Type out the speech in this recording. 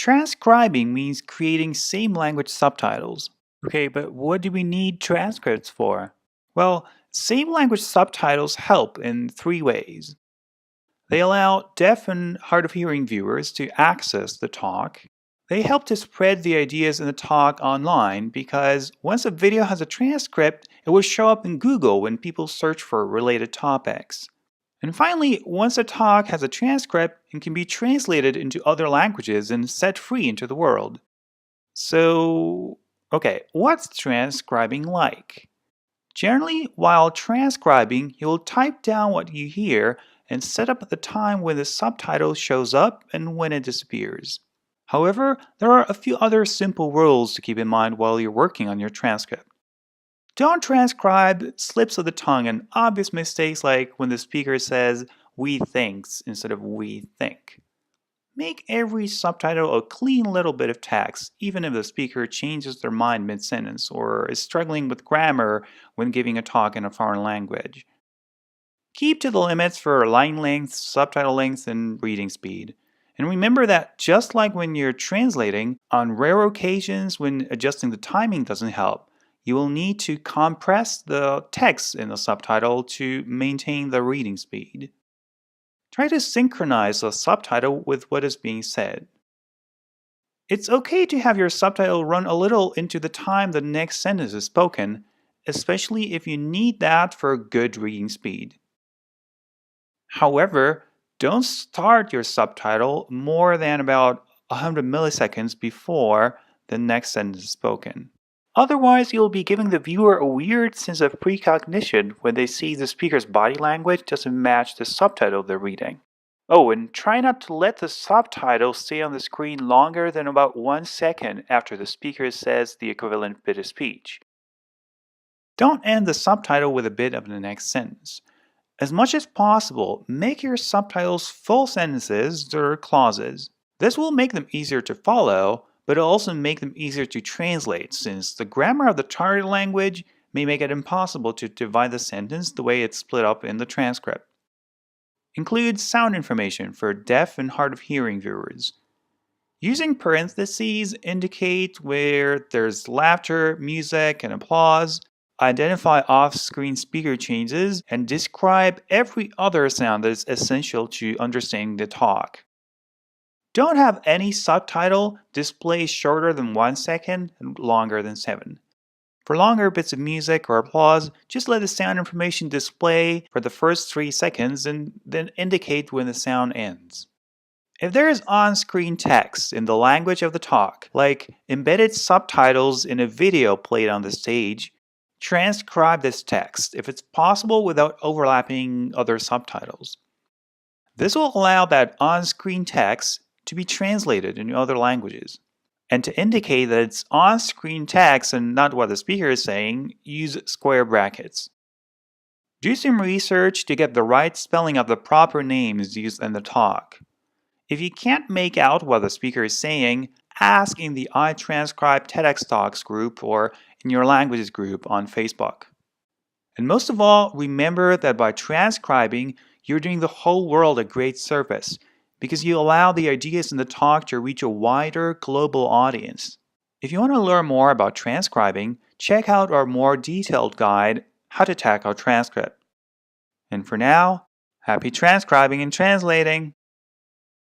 Transcribing means creating same language subtitles. Okay, but what do we need transcripts for? Well, same language subtitles help in three ways. They allow deaf and hard of hearing viewers to access the talk. They help to spread the ideas in the talk online because once a video has a transcript, it will show up in Google when people search for related topics. And finally, once a talk has a transcript, it can be translated into other languages and set free into the world. So, okay, what's transcribing like? Generally, while transcribing, you'll type down what you hear and set up the time when the subtitle shows up and when it disappears. However, there are a few other simple rules to keep in mind while you're working on your transcript. Don't transcribe slips of the tongue and obvious mistakes like when the speaker says we thinks instead of we think. Make every subtitle a clean little bit of text, even if the speaker changes their mind mid-sentence or is struggling with grammar when giving a talk in a foreign language. Keep to the limits for line length, subtitle length, and reading speed. And remember that just like when you're translating, on rare occasions when adjusting the timing doesn't help, you will need to compress the text in the subtitle to maintain the reading speed. Try to synchronize the subtitle with what is being said. It's okay to have your subtitle run a little into the time the next sentence is spoken, especially if you need that for good reading speed. However, don't start your subtitle more than about 100 milliseconds before the next sentence is spoken. Otherwise, you'll be giving the viewer a weird sense of precognition when they see the speaker's body language doesn't match the subtitle they're reading. Oh, and try not to let the subtitle stay on the screen longer than about 1 second after the speaker says the equivalent bit of speech. Don't end the subtitle with a bit of the next sentence. As much as possible, make your subtitles full sentences or clauses. This will make them easier to follow, but it'll also make them easier to translate since the grammar of the target language may make it impossible to divide the sentence the way it's split up in the transcript. Include sound information for deaf and hard of hearing viewers. Using parentheses indicate where there's laughter, music, and applause. Identify off-screen speaker changes and describe every other sound that is essential to understanding the talk. Don't have any subtitle display shorter than 1 second and longer than 7. For longer bits of music or applause, just let the sound information display for the first 3 seconds and then indicate when the sound ends. If there is on-screen text in the language of the talk, like embedded subtitles in a video played on the stage, transcribe this text if it's possible without overlapping other subtitles. This will allow that on-screen text to be translated in other languages. And to indicate that it's on-screen text and not what the speaker is saying, use square brackets. Do some research to get the right spelling of the proper names used in the talk. If you can't make out what the speaker is saying, ask in the iTranscribe TEDx Talks group or in your languages group on Facebook. And most of all, remember that by transcribing, you're doing the whole world a great service because you allow the ideas in the talk to reach a wider global audience. If you want to learn more about transcribing, check out our more detailed guide, How to Tackle Transcript. And for now, happy transcribing and translating!